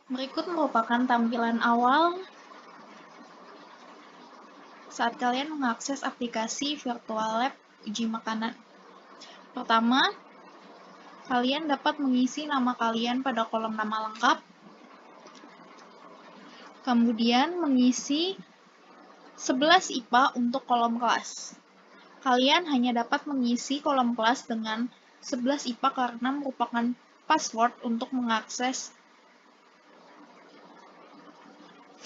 Berikut merupakan tampilan awal saat kalian mengakses aplikasi Virtual Lab uji makanan. Pertama, kalian dapat mengisi nama kalian pada kolom nama lengkap, kemudian mengisi 11 IPA untuk kolom kelas. Kalian hanya dapat mengisi kolom kelas dengan 11 IPA karena merupakan password untuk mengakses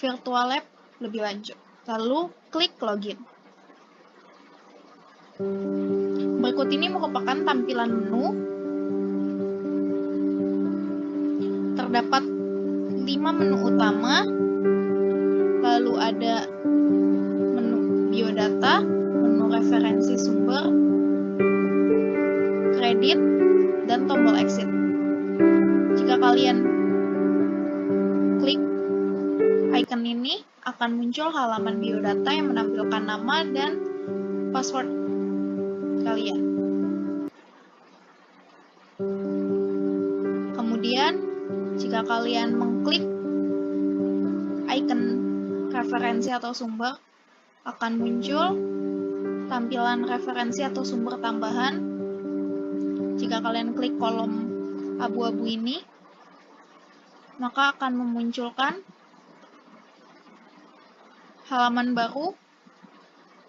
Virtual Lab lebih lanjut. Lalu, klik login. Berikut ini merupakan tampilan menu. Terdapat 5 menu utama, lalu ada menu biodata, menu referensi sumber, kredit, dan tombol exit. Jika kalian klik icon ini, akan muncul halaman biodata yang menampilkan nama dan password kalian. Kemudian, jika kalian mengklik icon referensi atau sumber, akan muncul tampilan referensi atau sumber tambahan. Jika kalian klik kolom abu-abu ini, maka akan memunculkan halaman baru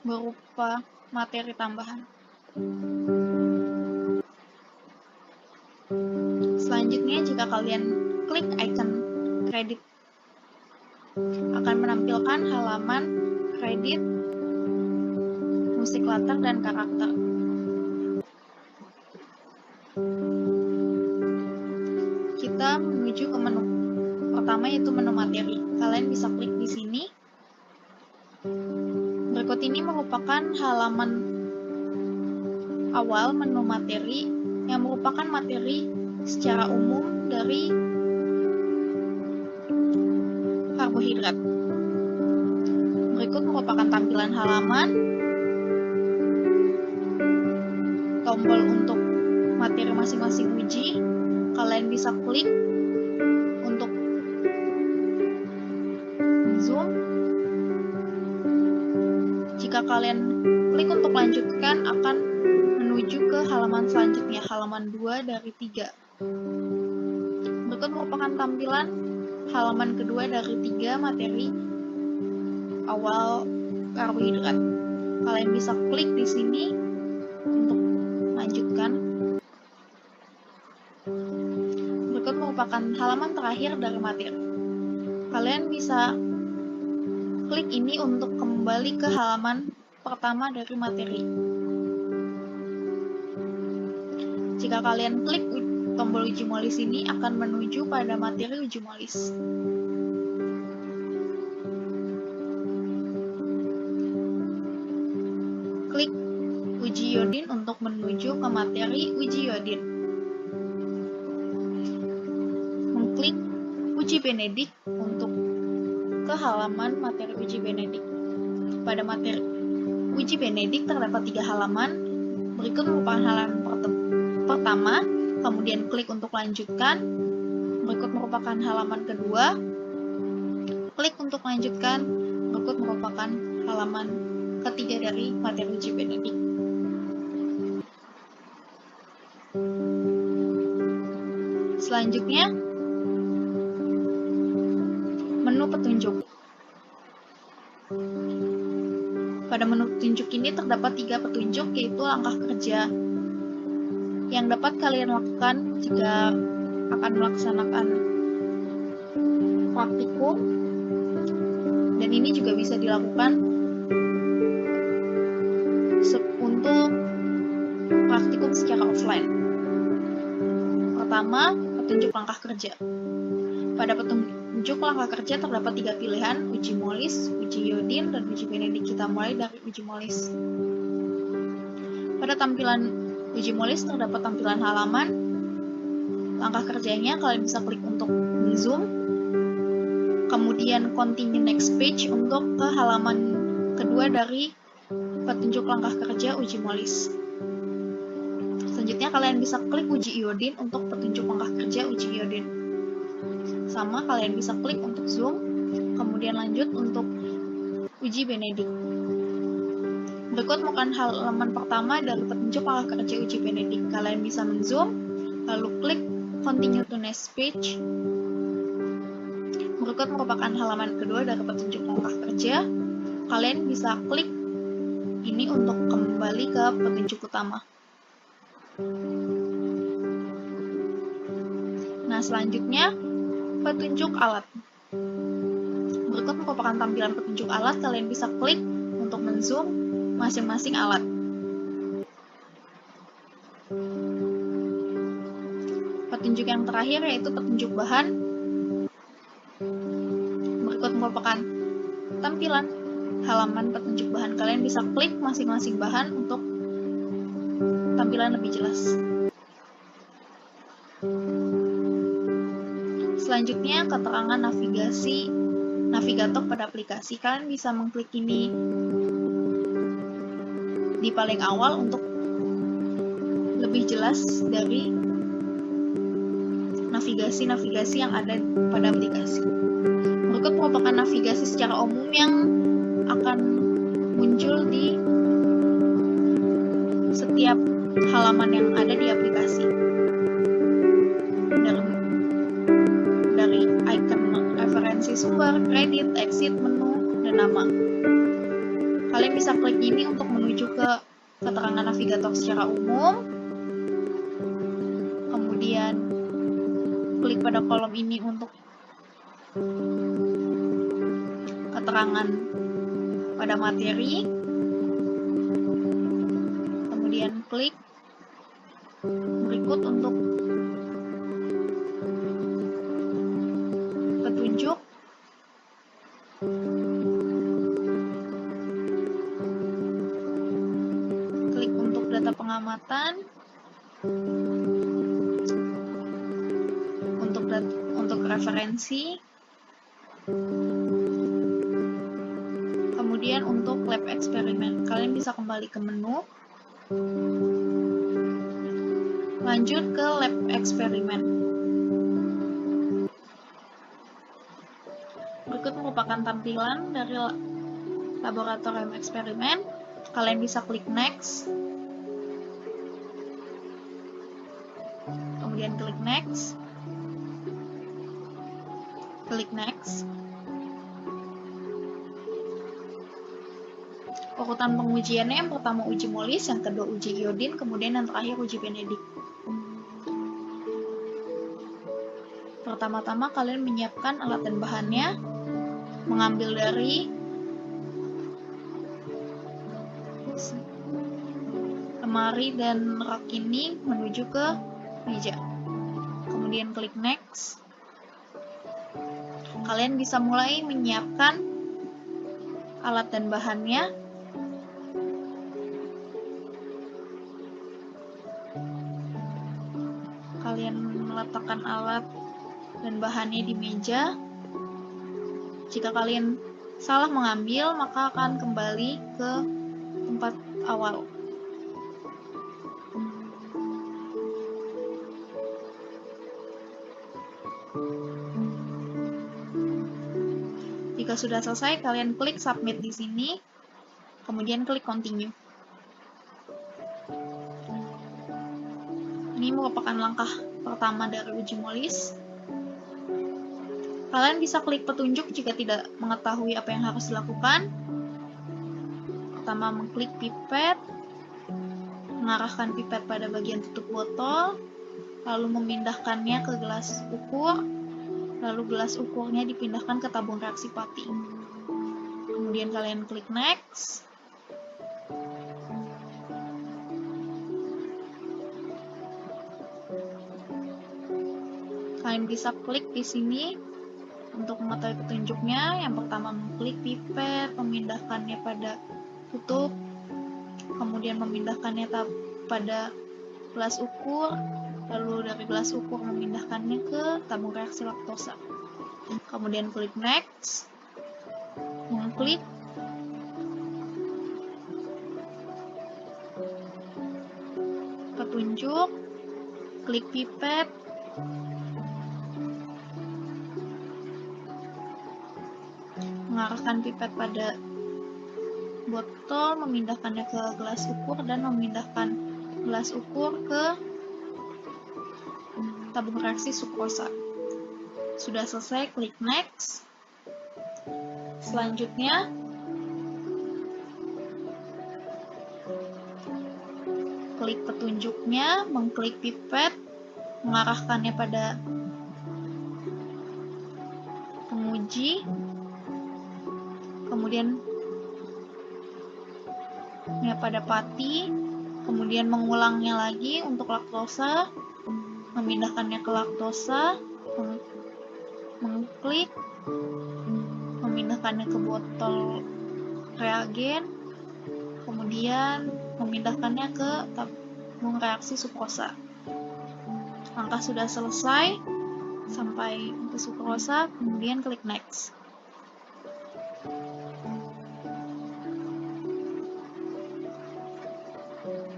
berupa materi tambahan. Selanjutnya, jika kalian klik icon kredit, akan menampilkan halaman kredit, musik latar, dan karakter. Kita menuju ke menu pertama, yaitu menu materi. Kalian bisa klik di sini. Berikut ini merupakan halaman awal menu materi yang merupakan materi secara umum dari karbohidrat. Berikut merupakan tampilan halaman, tombol untuk materi masing-masing uji. Kalian bisa klik untuk zoom. Jika kalian klik untuk lanjutkan, akan menuju ke halaman selanjutnya, halaman 2 dari 3. Berikut merupakan tampilan halaman kedua dari 3 materi awal karbohidrat. Kalian bisa klik di sini untuk lanjutkan. Berikut merupakan halaman terakhir dari materi. Kalian bisa klik ini untuk kembali ke halaman pertama dari materi. Jika kalian klik tombol uji molis ini, akan menuju pada materi uji molis. Klik uji iodin untuk menuju ke materi uji iodin. Mengklik uji benedik untuk ke halaman materi uji benedik. Pada materi uji benedik terdapat 3 halaman. Berikut merupakan halaman pertama, kemudian klik untuk lanjutkan. Berikut merupakan halaman kedua, klik untuk lanjutkan. Berikut merupakan halaman ketiga dari materi uji benedik. Selanjutnya, menu petunjuk. Pada menu petunjuk ini terdapat 3 petunjuk, yaitu langkah kerja yang dapat kalian lakukan jika akan melaksanakan praktikum, dan ini juga bisa dilakukan untuk praktikum secara offline. Pertama, petunjuk langkah kerja. Pada petunjuk langkah kerja terdapat 3 pilihan, uji molis, uji iodin, dan uji benedik. Kita mulai dari uji molis. Pada tampilan uji molis terdapat tampilan halaman. Langkah kerjanya kalian bisa klik untuk zoom, kemudian continue next page untuk ke halaman kedua dari petunjuk langkah kerja uji molis. Selanjutnya kalian bisa klik uji iodin untuk petunjuk langkah kerja uji iodin. Sama, kalian bisa klik untuk zoom, kemudian lanjut untuk uji Benedict. Berikut merupakan halaman pertama dari petunjuk arah kerja uji Benedict. Kalian bisa men-zoom, lalu klik Continue to next page. Berikut merupakan halaman kedua dari petunjuk arah kerja. Kalian bisa klik ini untuk kembali ke petunjuk utama. Nah, selanjutnya petunjuk alat. Berikut merupakan tampilan petunjuk alat. Kalian bisa klik untuk men-zoom masing-masing alat. Petunjuk yang terakhir yaitu petunjuk bahan. Berikut merupakan tampilan halaman petunjuk bahan. Kalian bisa klik masing-masing bahan untuk tampilan lebih jelas. Selanjutnya, keterangan navigator pada aplikasi. Kalian bisa mengklik ini di paling awal untuk lebih jelas dari navigasi-navigasi yang ada pada aplikasi. Berikut merupakan navigasi secara umum yang akan muncul di setiap halaman yang ada di aplikasi. Dari icon referensi sumber, kredit, exit, menu, dan nama. Kalian bisa klik ini untuk menuju ke keterangan navigator secara umum. Kemudian klik pada kolom ini untuk keterangan pada materi. Kemudian klik berikut untuk petunjuk. Klik untuk data pengamatan. Untuk referensi. Kemudian untuk lab eksperimen, kalian bisa kembali ke menu. Lanjut ke lab eksperimen. Berikut merupakan tampilan dari laboratorium eksperimen. Kalian bisa klik next. Kemudian klik next. Klik next. Urutan pengujiannya, yang pertama uji Molis, yang kedua uji iodin, kemudian yang terakhir uji Benedict. Pertama-tama kalian menyiapkan alat dan bahannya, mengambil dari lemari dan rak ini menuju ke meja. Kemudian klik next. Kalian bisa mulai menyiapkan alat dan bahannya. Kalian meletakkan alat dan bahannya di meja. Jika kalian salah mengambil, maka akan kembali ke tempat awal. Jika sudah selesai, kalian klik submit di sini, kemudian klik continue. Ini merupakan langkah pertama dari uji Molis. Kalian bisa klik petunjuk jika tidak mengetahui apa yang harus dilakukan. Pertama, mengklik pipet, mengarahkan pipet pada bagian tutup botol, lalu memindahkannya ke gelas ukur, lalu gelas ukurnya dipindahkan ke tabung reaksi pati. Kemudian kalian klik next. Kalian bisa klik di sini untuk mengetahui petunjuknya. Yang pertama, mengklik pipet, memindahkannya pada tutup, kemudian memindahkannya pada gelas ukur, lalu dari gelas ukur memindahkannya ke tabung reaksi laktosa. Kemudian klik next, mengklik, petunjuk, klik pipet, mengarahkan pipet pada botol, memindahkannya ke gelas ukur, dan memindahkan gelas ukur ke tabung reaksi sukrosa. Sudah selesai, klik next. Selanjutnya, klik petunjuknya, mengklik pipet, mengarahkannya pada penguji, kemudian pada pati, kemudian mengulangnya lagi untuk laktosa, memindahkannya ke laktosa, mengklik, memindahkannya ke botol reagen, kemudian memindahkannya ke tabung reaksi sukrosa. Langkah sudah selesai, sampai ke sukrosa, kemudian klik next.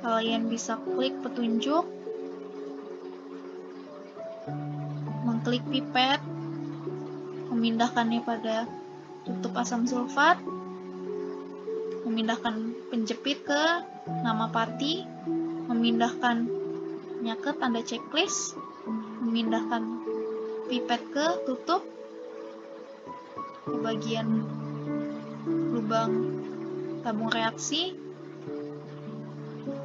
Kalian bisa klik petunjuk, mengklik pipet, memindahkannya pada tutup asam sulfat, memindahkan penjepit ke nama pati, memindahkannya ke tanda checklist, memindahkan pipet ke tutup, ke bagian lubang tabung reaksi,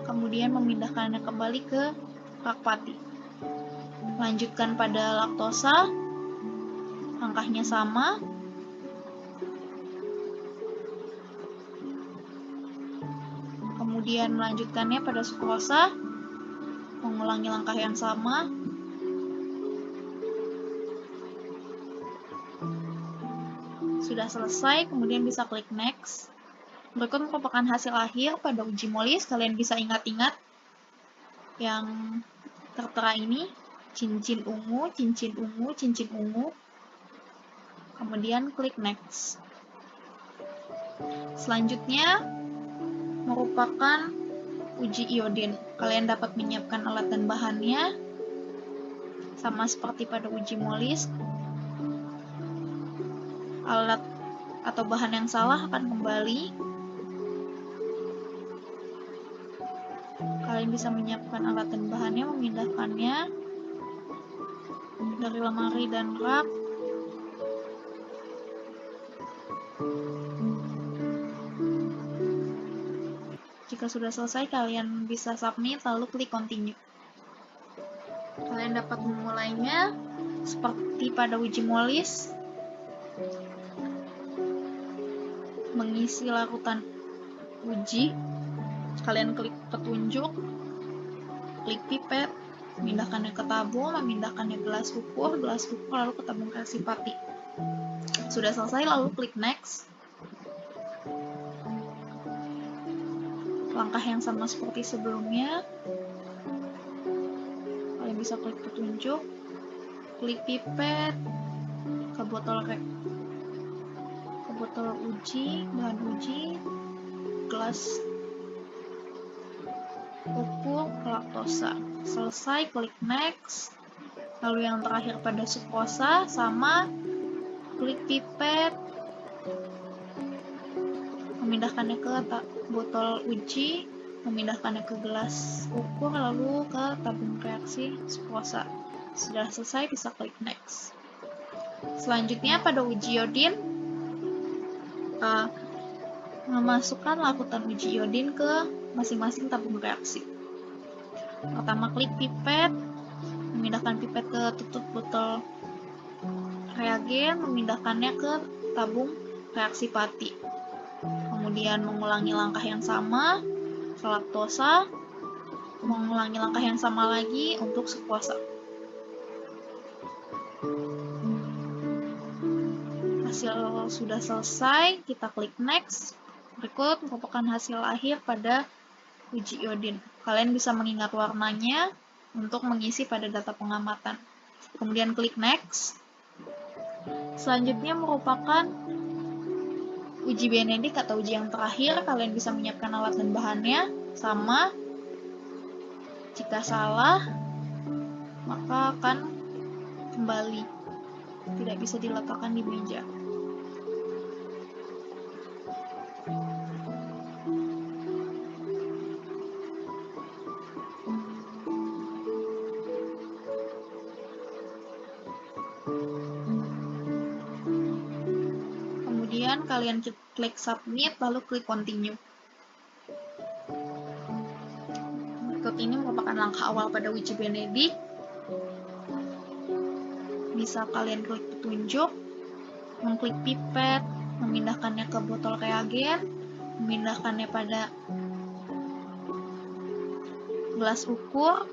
kemudian memindahkannya kembali ke rak pati. Lanjutkan pada laktosa, langkahnya sama. Kemudian melanjutkannya pada sukrosa, mengulangi langkah yang sama. Sudah selesai, kemudian bisa klik next. Berikut merupakan hasil akhir pada uji molis. Kalian bisa ingat-ingat yang tertera ini, cincin ungu, cincin ungu, cincin ungu. Kemudian klik next. Selanjutnya merupakan uji iodin. Kalian dapat menyiapkan alat dan bahannya sama seperti pada uji molis. Alat atau bahan yang salah akan kembali. Kalian bisa menyiapkan alat dan bahannya, memindahkannya dari lemari dan rak. Jika sudah selesai, kalian bisa submit, lalu klik continue. Kalian dapat memulainya seperti pada uji molis, mengisi larutan uji. Kalian klik petunjuk, klik pipet, memindahkannya ke tabung, memindahkannya gelas ukur, lalu ke tabung reaksi pati. Sudah selesai, lalu klik next. Langkah yang sama seperti sebelumnya. Kalian bisa klik petunjuk, klik pipet, ke botol uji, bahan uji, gelas ukur, laktosa. Selesai, klik next. Lalu yang terakhir pada sukrosa, sama, klik pipet, memindahkannya ke botol uji, memindahkannya ke gelas ukur, lalu ke tabung reaksi sukrosa. Sudah selesai, bisa klik next. Selanjutnya pada uji iodin, memasukkan larutan uji iodin ke masing-masing tabung reaksi. Pertama, klik pipet, memindahkan pipet ke tutup botol reagen, memindahkannya ke tabung reaksi pati. Kemudian mengulangi langkah yang sama ke laktosa, mengulangi langkah yang sama lagi untuk sukrosa. Hasil sudah selesai, kita klik next. Berikut merupakan hasil akhir pada uji iodin. Kalian bisa mengingat warnanya untuk mengisi pada data pengamatan. Kemudian klik next. Selanjutnya merupakan uji Benedict atau uji yang terakhir. Kalian bisa menyiapkan alat dan bahannya sama. Jika salah, maka akan kembali, tidak bisa diletakkan di meja. Kemudian kalian klik submit, lalu klik continue. Berikut ini merupakan langkah awal pada uji Benedict. Bisa kalian klik petunjuk, mengklik pipet, memindahkannya ke botol reagen, memindahkannya pada gelas ukur,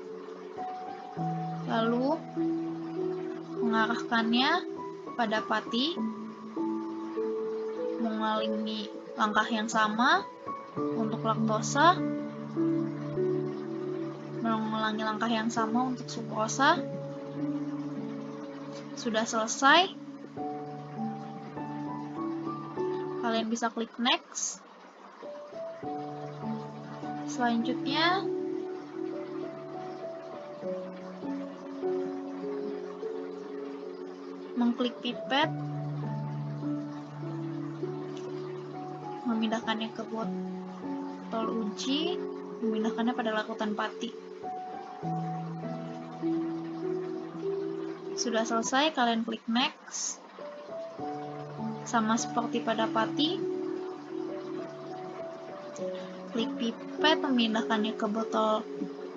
lalu mengarahkannya pada pati, mengulangi langkah yang sama untuk laktosa, mengulangi langkah yang sama untuk sukrosa. Sudah selesai, kalian bisa klik next. Selanjutnya, mengklik pipet, memindahkannya ke botol uji, memindahkannya pada larutan pati. Sudah selesai, kalian klik next. Sama seperti pada pati, klik pipet, memindahkannya ke botol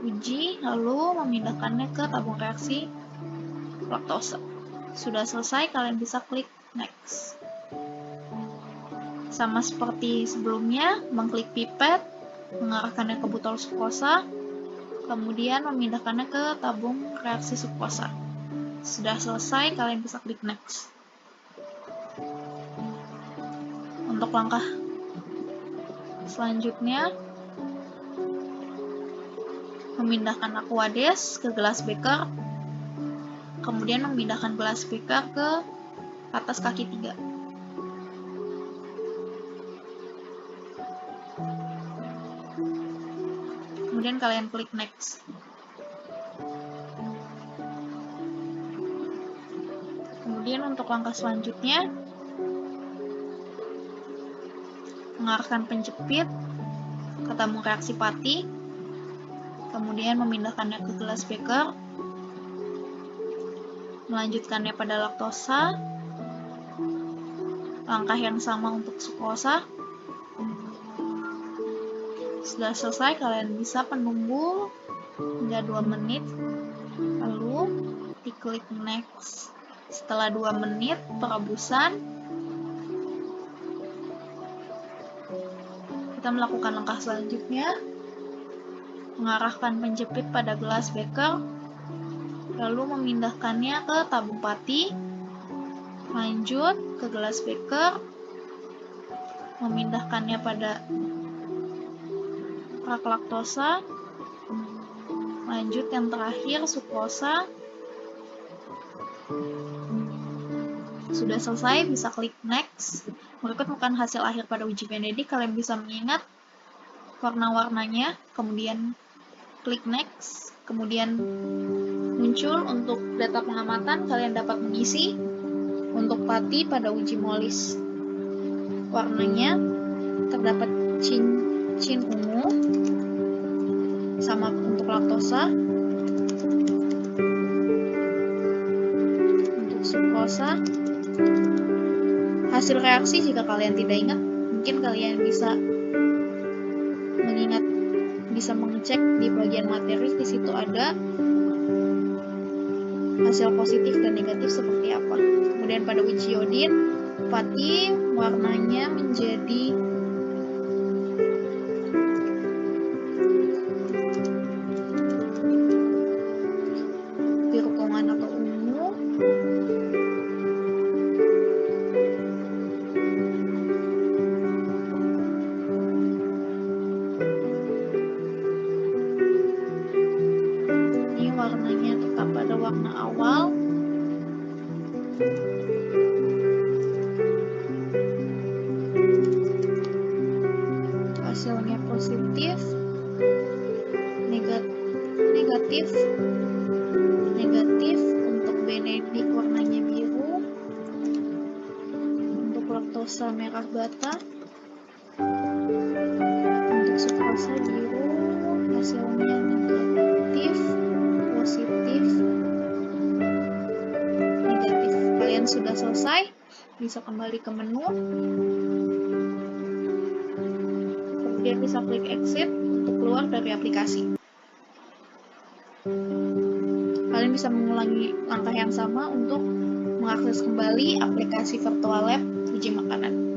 uji, lalu memindahkannya ke tabung reaksi laktosa. Sudah selesai, kalian bisa klik next. Sama seperti sebelumnya, mengklik pipet, mengarahkannya ke botol sukrosa, kemudian memindahkannya ke tabung reaksi sukrosa. Sudah selesai, kalian bisa klik next. Untuk langkah selanjutnya, memindahkan Aquades ke gelas beker, kemudian memindahkan gelas beker ke atas kaki 3. Kemudian kalian klik next. Kemudian untuk langkah selanjutnya, mengarahkan penjepit ke tabung reaksi pati, kemudian memindahkannya ke gelas beker, melanjutkannya pada laktosa, langkah yang sama untuk sukrosa. Sudah selesai, kalian bisa menunggu hingga 2 menit, lalu diklik next. Setelah 2 menit perebusan, kita melakukan langkah selanjutnya, mengarahkan penjepit pada gelas beker, lalu memindahkannya ke tabung pati, lanjut ke gelas beker, memindahkannya pada rak laktosa, lanjut yang terakhir sukrosa. Sudah selesai, bisa klik next. Berikut bukan hasil akhir pada uji Benedict. Kalian bisa mengingat warna-warnanya, kemudian klik next, kemudian muncul untuk data pengamatan. Kalian dapat mengisi untuk pati pada uji molis. Warnanya terdapat cincin ungu, sama untuk laktosa. Untuk sukrosa, hasil reaksi jika kalian tidak ingat, mungkin kalian bisa mengingat, bisa mengecek di bagian materi, di situ ada hasil positif dan negatif seperti apa. Kemudian pada uji iodin, pati warnanya menjadi biru kongan atau ungu. Ini warnanya tetap pada warna awal. Hasilnya positif, negatif. Untuk Benedict warnanya biru, untuk laktosa merah bata, untuk sukrosa biru. Hasilnya negatif, positif, negatif. Kalian sudah selesai. bisa kembali ke menu, kemudian bisa klik exit untuk keluar dari aplikasi. Kalian bisa mengulangi langkah yang sama untuk mengakses kembali aplikasi Virtual Lab Uji Makanan.